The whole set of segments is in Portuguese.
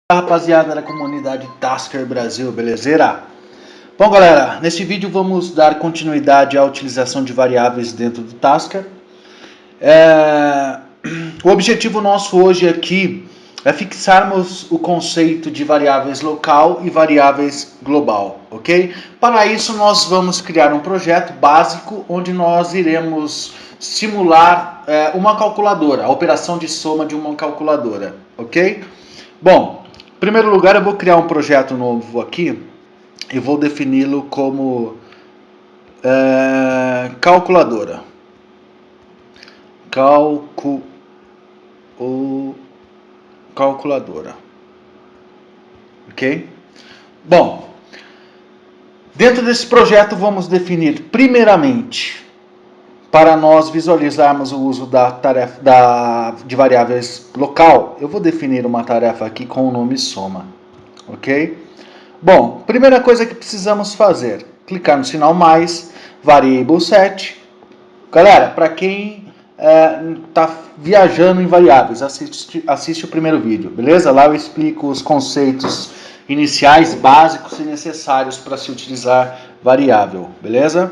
Rapaziada da comunidade Tasker Brasil, belezeira? Bom, galera, nesse vídeo vamos dar continuidade à utilização de variáveis dentro do Tasker. O objetivo nosso hoje aqui é fixarmos o conceito de variáveis local e variáveis global, ok? Para isso nós vamos criar um projeto básico onde nós iremos simular uma calculadora, a operação de soma de uma calculadora, ok? Bom, em primeiro lugar eu vou criar um projeto novo aqui e vou defini-lo como calculadora. Calculadora. Ok? Bom, dentro desse projeto vamos definir primeiramente, para nós visualizarmos o uso da tarefa de variáveis local, eu vou definir uma tarefa aqui com o nome soma, ok? Bom, primeira coisa que precisamos fazer, clicar no sinal mais, variable set. Galera, para quem está viajando em variáveis, assiste o primeiro vídeo, beleza? Lá eu explico os conceitos iniciais, básicos e necessários para se utilizar variável, beleza?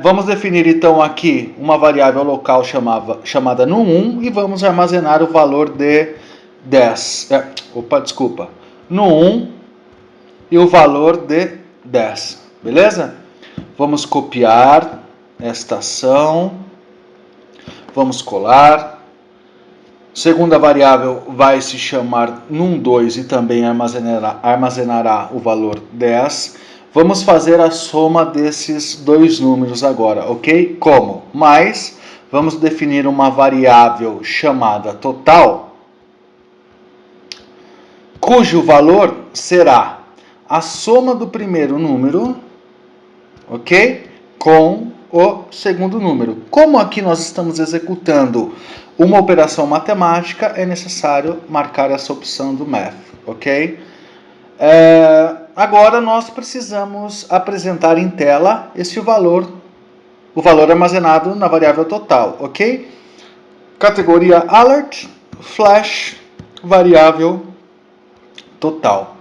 Vamos definir então aqui uma variável local chamada num1 e vamos armazenar o valor de 10. Num1 e o valor de 10, beleza? Vamos copiar esta ação, vamos colar. Segunda variável vai se chamar num2 e também armazenará o valor 10. Vamos fazer a soma desses dois números agora, ok? Como? Mais, vamos definir uma variável chamada total, cujo valor será a soma do primeiro número, ok? Com o segundo número. Como aqui nós estamos executando uma operação matemática, é necessário marcar essa opção do math, ok? Agora nós precisamos apresentar em tela esse valor, o valor armazenado na variável total, ok? Categoria alert, flash, variável total,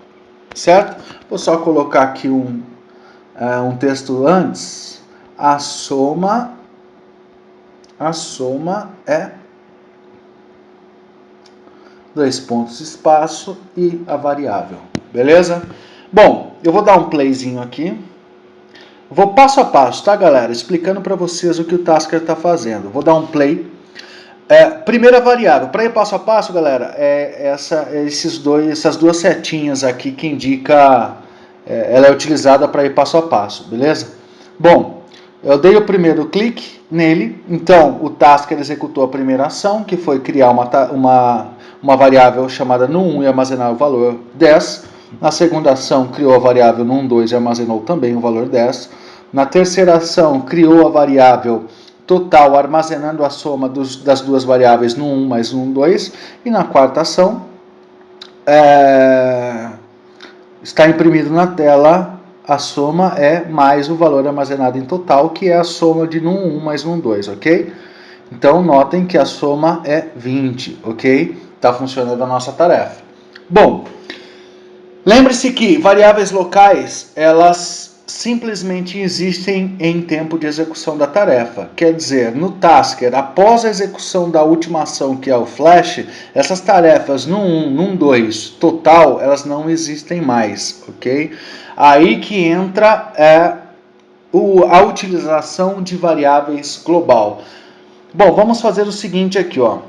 certo? Vou só colocar aqui um texto antes. A soma é dois pontos, espaço e a variável, beleza? Bom, eu vou dar um playzinho aqui. Vou passo a passo, tá, galera? Explicando para vocês o que o Tasker está fazendo. Vou dar um play. Primeira variável, para ir passo a passo, galera, essas duas setinhas aqui que indica, ela é utilizada para ir passo a passo, beleza? Bom, eu dei o primeiro clique nele, então o Tasker executou a primeira ação, que foi criar uma variável chamada num1 e armazenar o valor 10. Na segunda ação, criou a variável num2 e armazenou também o valor 10. Na terceira ação, criou a variável total armazenando a soma das duas variáveis num1 mais num2. E na quarta ação, está imprimido na tela, a soma é mais o valor armazenado em total, que é a soma de num1 mais num2, ok? Então, notem que a soma é 20, ok? Está funcionando a nossa tarefa. Bom, lembre-se que variáveis locais, elas simplesmente existem em tempo de execução da tarefa. Quer dizer, no Tasker, após a execução da última ação, que é o flash, essas tarefas num1, num2, total, elas não existem mais, ok? Aí que entra a utilização de variáveis global. Bom, vamos fazer o seguinte aqui, ó.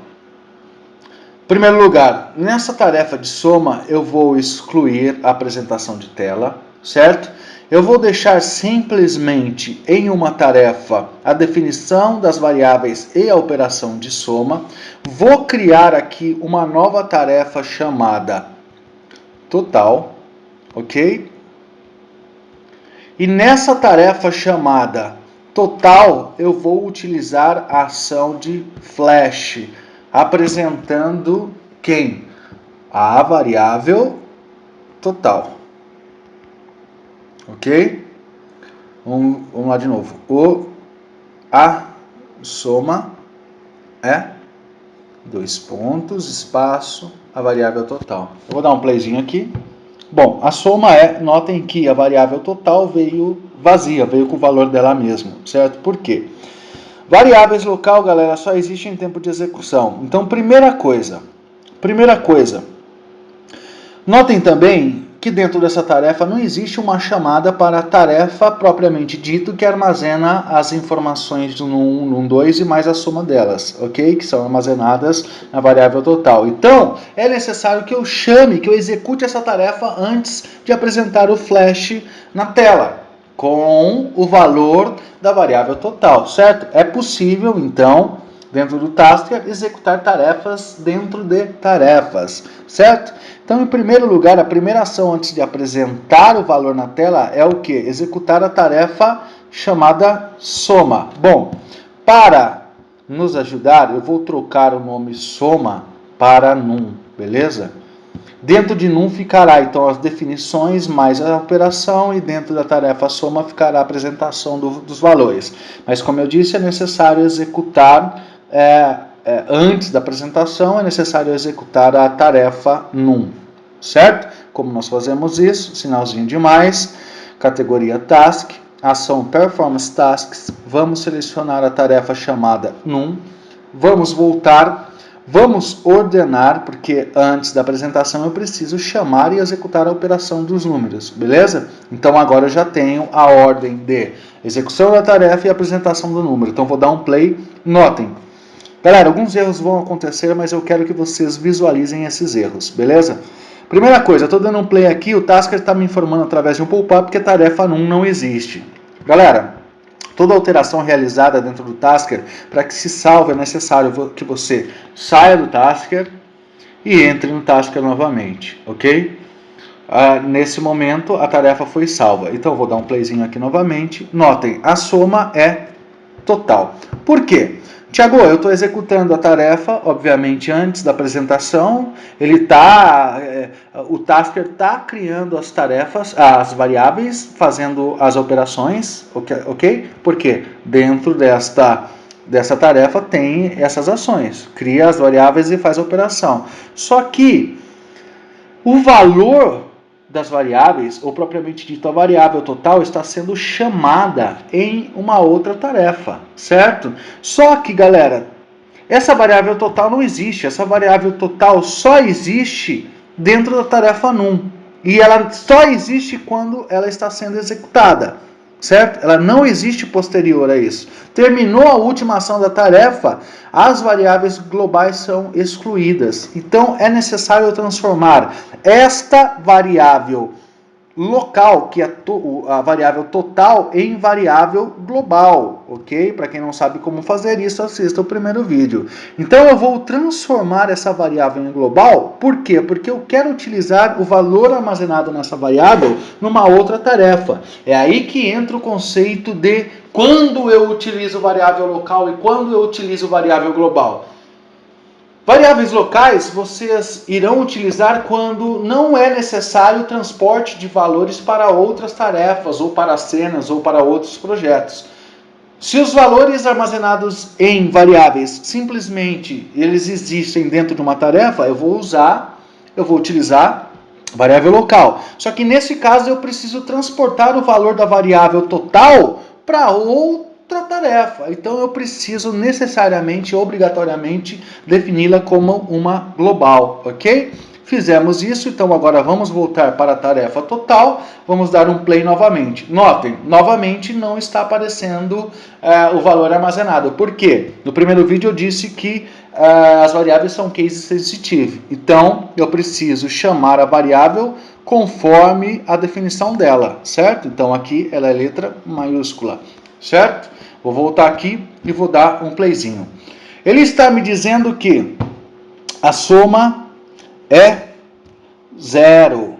Em primeiro lugar, nessa tarefa de soma, eu vou excluir a apresentação de tela, certo? Eu vou deixar simplesmente em uma tarefa a definição das variáveis e a operação de soma. Vou criar aqui uma nova tarefa chamada total, ok? E nessa tarefa chamada total, eu vou utilizar a ação de flash, apresentando quem? A variável total. Ok? Vamos lá de novo. A soma é dois pontos, espaço, a variável total. Eu vou dar um playzinho aqui. Bom, a soma notem que a variável total veio vazia, veio com o valor dela mesmo, certo? Por quê? Variáveis local, galera, só existem em tempo de execução. Então, primeira coisa, notem também que dentro dessa tarefa não existe uma chamada para a tarefa propriamente dito que armazena as informações do num, num 2 e mais a soma delas, ok? Que são armazenadas na variável total. Então, é necessário que eu chame, que eu execute essa tarefa antes de apresentar o flash na tela, com o valor da variável total, certo? É possível, então, dentro do Tasker, executar tarefas dentro de tarefas, certo? Então, em primeiro lugar, a primeira ação antes de apresentar o valor na tela é o que? Executar a tarefa chamada soma. Bom, para nos ajudar, eu vou trocar o nome soma para num, beleza? Dentro de num ficará, então, as definições mais a operação e dentro da tarefa soma ficará a apresentação dos valores. Mas, como eu disse, é necessário executar, antes da apresentação, é necessário executar a tarefa num, certo? Como nós fazemos isso? Sinalzinho de mais, categoria task, ação performance tasks, vamos selecionar a tarefa chamada num, vamos voltar. Vamos ordenar, porque antes da apresentação eu preciso chamar e executar a operação dos números, beleza? Então agora eu já tenho a ordem de execução da tarefa e apresentação do número. Então vou dar um play. Notem. Galera, alguns erros vão acontecer, mas eu quero que vocês visualizem esses erros, beleza? Primeira coisa, eu estou dando um play aqui, o Tasker está me informando através de um pop-up que a tarefa 1 não existe. Galera, toda alteração realizada dentro do Tasker, para que se salve, é necessário que você saia do Tasker e entre no Tasker novamente, ok? Nesse momento, a tarefa foi salva. Então, eu vou dar um playzinho aqui novamente. Notem, a soma é total. Por quê? Tiago, eu estou executando a tarefa, obviamente, antes da apresentação. O Tasker está criando as tarefas, as variáveis, fazendo as operações, ok? Por quê? Dentro dessa tarefa tem essas ações. Cria as variáveis e faz a operação. Só que o valor das variáveis, ou propriamente dito, a variável total, está sendo chamada em uma outra tarefa, certo? Só que, galera, essa variável total não existe. Essa variável total só existe dentro da tarefa num. E ela só existe quando ela está sendo executada, certo? Ela não existe posterior a isso. Terminou a última ação da tarefa, as variáveis globais são excluídas. Então, é necessário transformar esta variável local, que é a variável total, em variável global, ok? Para quem não sabe como fazer isso, assista o primeiro vídeo. Então eu vou transformar essa variável em global, por quê? Porque eu quero utilizar o valor armazenado nessa variável numa outra tarefa. É aí que entra o conceito de quando eu utilizo variável local e quando eu utilizo variável global. Variáveis locais vocês irão utilizar quando não é necessário o transporte de valores para outras tarefas, ou para cenas, ou para outros projetos. Se os valores armazenados em variáveis simplesmente eles existem dentro de uma tarefa, eu vou utilizar variável local. Só que nesse caso eu preciso transportar o valor da variável total para outra tarefa. Então eu preciso necessariamente, obrigatoriamente, defini-la como uma global, ok? Fizemos isso, então agora vamos voltar para a tarefa total, vamos dar um play novamente. Notem, novamente não está aparecendo o valor armazenado. Por quê? No primeiro vídeo eu disse que as variáveis são case sensitive, então eu preciso chamar a variável conforme a definição dela, certo? Então aqui ela é letra maiúscula, certo? Vou voltar aqui e vou dar um playzinho. Ele está me dizendo que a soma é 0,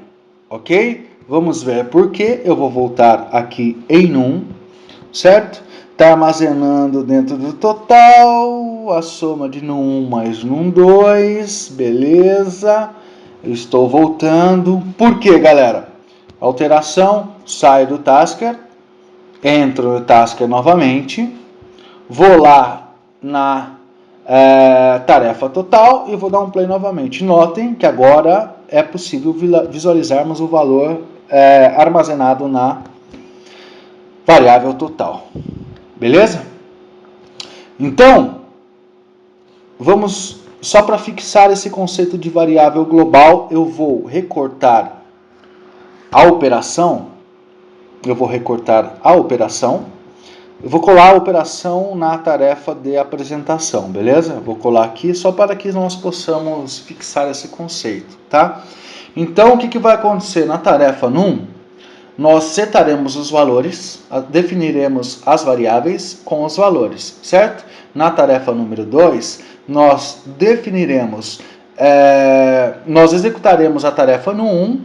ok? Vamos ver por quê. Eu vou voltar aqui em num, certo? Está armazenando dentro do total a soma de num 1 mais num 2, beleza? Eu estou voltando. Por quê, galera? Alteração, saio do Tasker, entro no Tasker novamente, vou lá na tarefa total e vou dar um play novamente. Notem que agora é possível visualizarmos o valor armazenado na variável total. Beleza? Então, vamos, só para fixar esse conceito de variável global, eu vou recortar a operação. Eu vou colar a operação na tarefa de apresentação, beleza? Eu vou colar aqui só para que nós possamos fixar esse conceito, tá? Então, o que vai acontecer? Na tarefa num, nós setaremos os valores, definiremos as variáveis com os valores, certo? Na tarefa número 2, nós definiremos, nós executaremos a tarefa no 1,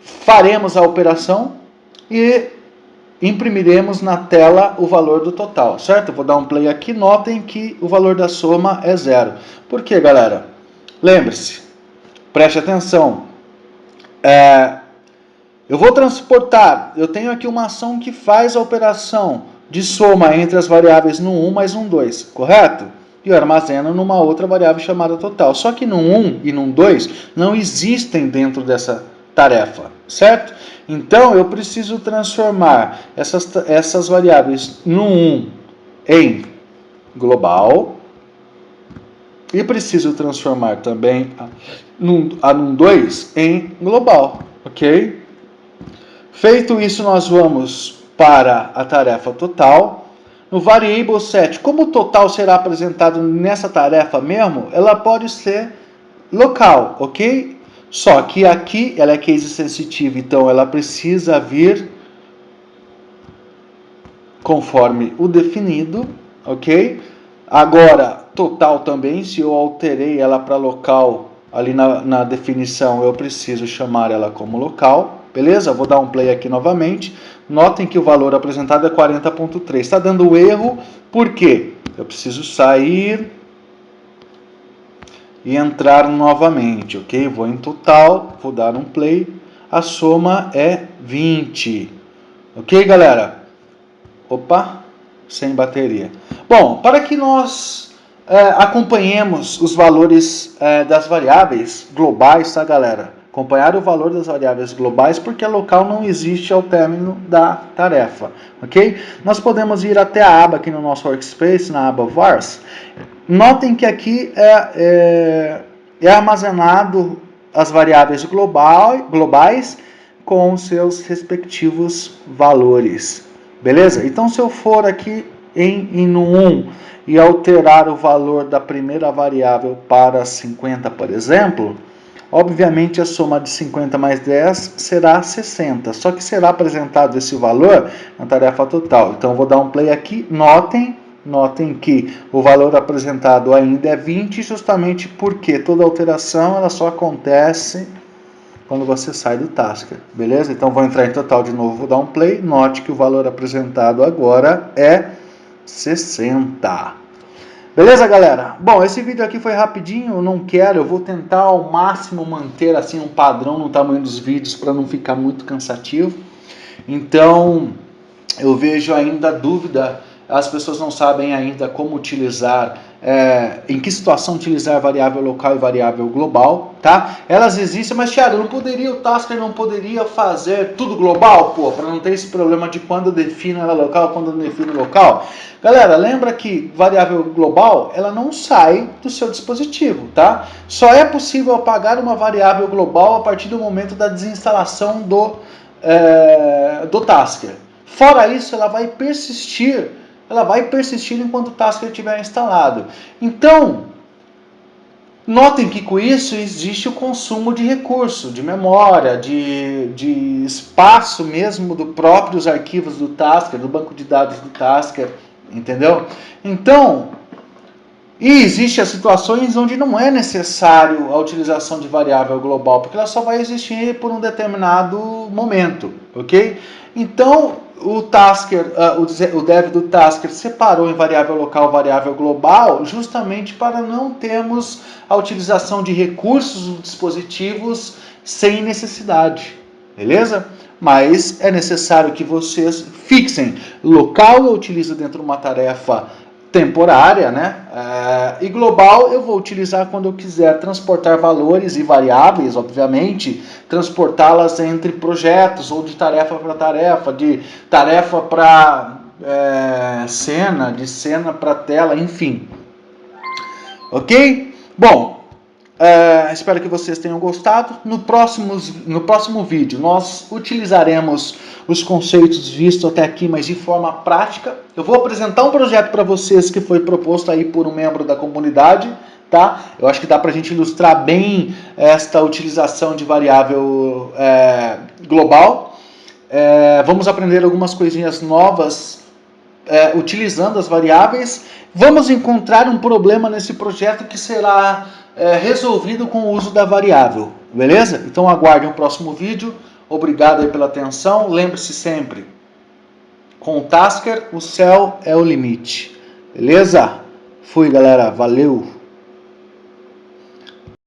faremos a operação e imprimiremos na tela o valor do total, certo? Eu vou dar um play aqui, notem que o valor da soma é 0. Por quê, galera? Lembre-se, preste atenção. Eu vou transportar, eu tenho aqui uma ação que faz a operação de soma entre as variáveis no 1 mais no 2, correto? E eu armazeno numa outra variável chamada total. Só que no 1 e no 2 não existem dentro dessa tarefa, certo? Então eu preciso transformar essas variáveis no 1 em global e preciso transformar também a no 2 em global, ok? Feito isso, nós vamos para a tarefa total. No variable set, como o total será apresentado nessa tarefa mesmo, ela pode ser local, ok? Só que aqui ela é case sensitive, então ela precisa vir conforme o definido, ok? Agora, total também, se eu alterei ela para local ali na definição, eu preciso chamar ela como local, beleza? Vou dar um play aqui novamente. Notem que o valor apresentado é 40.3. Está dando erro, por quê? Eu preciso sair e entrar novamente, ok? Vou em total, vou dar um play, a soma é 20, ok, galera? Opa, sem bateria. Bom, para que nós acompanhemos os valores das variáveis globais, tá, galera? Acompanhar o valor das variáveis globais, porque a local não existe ao término da tarefa, ok? Nós podemos ir até a aba aqui no nosso workspace, na aba vars. Notem que aqui é armazenado as variáveis globais com seus respectivos valores. Beleza? Então, se eu for aqui no 1 e alterar o valor da primeira variável para 50, por exemplo, obviamente a soma de 50 mais 10 será 60, só que será apresentado esse valor na tarefa total. Então, eu vou dar um play aqui, notem que o valor apresentado ainda é 20, justamente porque toda alteração ela só acontece quando você sai do Tasker, beleza? Então vou entrar em total de novo, vou dar um play, note que o valor apresentado agora é 60. Beleza, galera? Bom, esse vídeo aqui foi rapidinho, eu vou tentar ao máximo manter assim um padrão no tamanho dos vídeos para não ficar muito cansativo. Então, eu vejo ainda dúvida, as pessoas não sabem ainda como utilizar, em que situação utilizar variável local e variável global, tá? Elas existem, mas Thiago, o Tasker não poderia fazer tudo global, pô, para não ter esse problema de quando eu defino ela local, quando eu defino local? Galera, lembra que variável global, ela não sai do seu dispositivo, tá? Só é possível apagar uma variável global a partir do momento da desinstalação do Tasker. Fora isso, ela vai persistir enquanto o Tasker estiver instalado. Então, notem que com isso existe o consumo de recurso, de memória, de espaço mesmo dos próprios arquivos do Tasker, do banco de dados do Tasker, entendeu? Então, existem as situações onde não é necessário a utilização de variável global, porque ela só vai existir por um determinado momento, ok? Então, o Tasker, o dev do Tasker separou em variável local e variável global justamente para não termos a utilização de recursos dos dispositivos sem necessidade, beleza? Mas é necessário que vocês fixem local eu utilizo dentro de uma tarefa temporária, né? E global eu vou utilizar quando eu quiser transportar valores e variáveis, obviamente, transportá-las entre projetos ou de tarefa para tarefa, de tarefa para cena, de cena para tela, enfim. Ok? Bom, espero que vocês tenham gostado. No próximo vídeo nós utilizaremos os conceitos vistos até aqui, mas de forma prática. Eu vou apresentar um projeto para vocês que foi proposto aí por um membro da comunidade, tá? Eu acho que dá para a gente ilustrar bem esta utilização de variável global. Vamos aprender algumas coisinhas novas utilizando as variáveis. Vamos encontrar um problema nesse projeto que será resolvido com o uso da variável, beleza? Então aguarde o próximo vídeo. Obrigado aí pela atenção. Lembre-se sempre, com o Tasker o céu é o limite, beleza? Fui, galera, valeu!